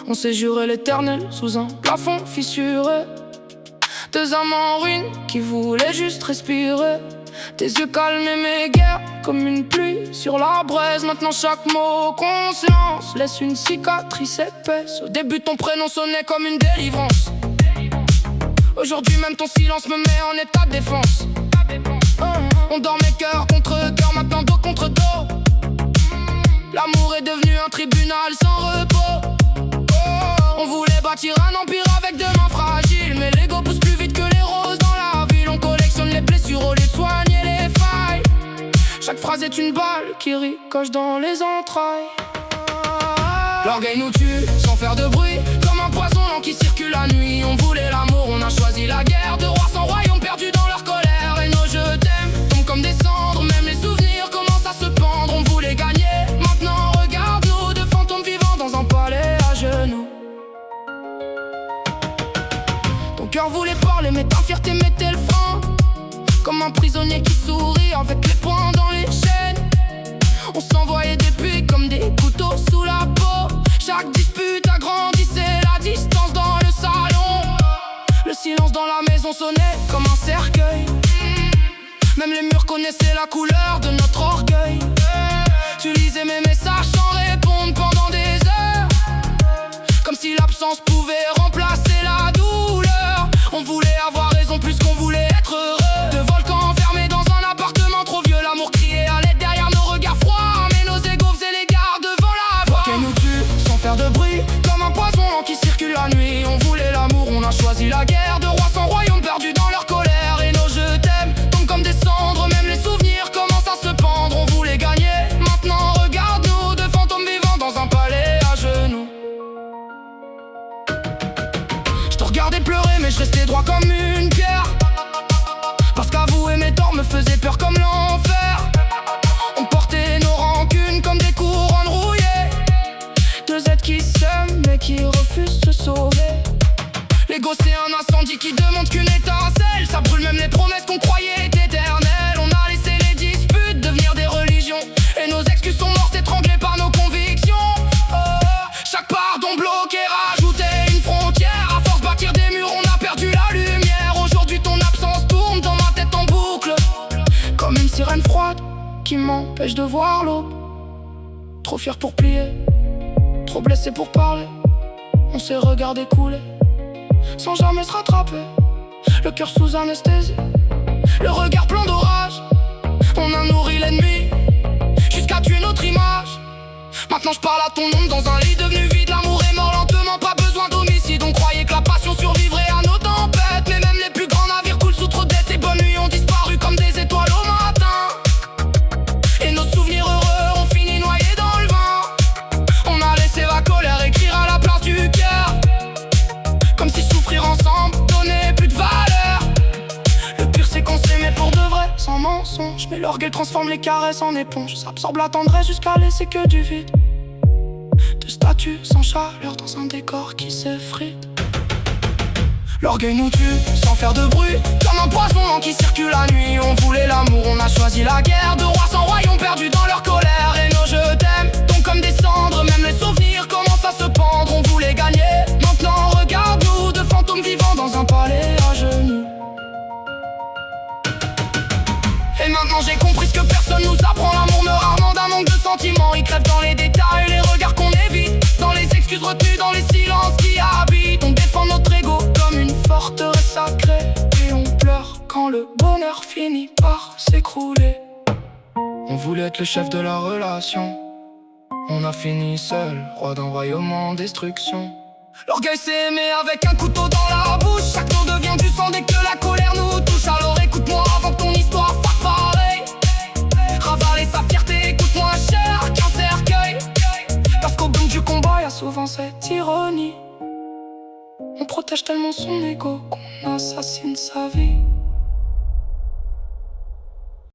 On s'est juré l'éternel sous un plafond fissuré. Deux âmes en ruine qui voulaient juste respirer. Tes yeux calmaient mes guerres comme une pluie sur la braise. Maintenant chaque mot qu'on se lance laisse une cicatrice épaisse. Au début ton prénom sonnait comme une délivrance. Aujourd'hui même ton silence me met en état de défense. On dort mes cœurs contre cœur, maintenant dos contre dos. L'amour est devenu un tribunal sans repos. On voulait bâtir un empire avec deux mains fragiles, mais l'ego pousse plus vite que les roses dans la ville. On collectionne les blessures au lieu de soigner les failles. Chaque phrase est une balle qui ricoche dans les entrailles. L'orgueil nous tue sans faire de bruit, comme un poison lent qui circule la nuit. On voulait l'amour, on a choisi la guerre. Deux rois sans royaume perdus dans leur colère. Et nos je t'aime tombent comme des cendres, même les souvenirs commencent à se pendre. On voulait gagner, maintenant regarde-nous, deux fantômes vivants dans un palais à genoux. Ton cœur voulait parler mais ta fierté mettait le frein. Comme un prisonnier qui sourit avec les poings dans les chaînes. On s'envoyait des pics comme des couteaux sous la peau. Chaque dispute agrandissait la distance dans le salon. Le silence dans la maison sonnait comme un cercueil. Même les murs connaissaient la couleur de notre orgueil. Tu lisais mes messages sans répondre pendant des heures, comme si l'absence pouvait remplacer la douleur. On voulait avoir raison plus qu'on voulait être heureux. Deux volcans enfermés dans un appartement trop vieux. L'amour criait à l'aide derrière nos regards froids, mais nos égos faisaient les gardes devant la voie. Qui nous tue sans faire de bruit, comme un poison qui circule la nuit. On voulait l'amour, on a choisi la guerre. Deux rois sans royaume perdus dans leur colère. Et nos je t'aime tombent comme des cendres, même les souvenirs commencent à se pendre. On voulait gagner, maintenant regarde-nous, deux fantômes vivants dans un palais à genoux. Je te regardais pleurer mais je restais droit comme une pierre, parce qu'avouer mes torts me faisait peur comme l'enfer. On portait nos rancunes comme des couronnes rouillées. Deux êtres qui s'aiment mais qui refusent de se sauver. L'ego c'est un incendie qui demande qu'une étincelle. Ça brûle même les promesses qu'on croyait éternelles. On a laissé les disputes devenir des religions, et nos excuses sont mortes étranglées par nos convictions. Chaque pardon bloqué rajoutait une frontière. À force bâtir des murs on a perdu la lumière. Aujourd'hui ton absence tourne dans ma tête en boucle, comme une sirène froide qui m'empêche de voir l'aube. Trop fier pour plier, trop blessé pour parler. On s'est regardé couler sans jamais se rattraper, le cœur sous anesthésie, le regard plein d'orage. On a nourri l'ennemi jusqu'à tuer notre image. Maintenant je parle à ton ombre dans un lit devenu vide. L'amour est mort lentement, pas besoin d'homicide. On croyait que la passion survivrait à nos tempêtes, mais même les plus grands navires coulent sous trop de dettes. Et bonnes nuits ont disparu comme des étoiles au matin. Et nos souvenirs heureux ont fini noyés dans le vin. On a laissé la colère écrire à la place du cœur, comme si souffrir ensemble donnait plus de valeur. Le pire c'est qu'on s'aimait pour de vrai, sans mensonge. Mais l'orgueil transforme les caresses en éponge. Ça absorbe la tendresse jusqu'à laisser que du vide. De statues sans chaleur dans un décor qui s'effrite. L'orgueil nous tue sans faire de bruit, comme un poison qui circule la nuit. On voulait l'amour, on a choisi la guerre. Deux rois sans royaume perdus dans leur colère. Et nos je t'aime tombent comme des cendres, même les souvenirs commencent à se pendre. On voulait gagner, maintenant regarde-nous, deux fantômes vivants dans un palais à genoux. Et maintenant j'ai compris ce que personne nous apprend. L'amour meurt rarement d'un manque de sentiments. Il crève dans les détails, les regards qu'on évite, dans les excuses retenues, dans les silences qui habitent. On défend notre ego comme une forteresse sacrée, et on pleure quand le bonheur finit par s'écrouler. On voulait être le chef de la relation, on a fini seul, roi d'un royaume en destruction. L'orgueil s'est aimé avec un couteau dans la bouche. Chaque mot devient du sang dès que la colère nous touche. Alors écoute-moi avant que ton histoire fasse pareil. Ravaler sa fierté, écoute-moi cher qu'un cercueil. Parce qu'au bout du combat y'a souvent cette ironie. On protège tellement son ego qu'on assassine sa vie.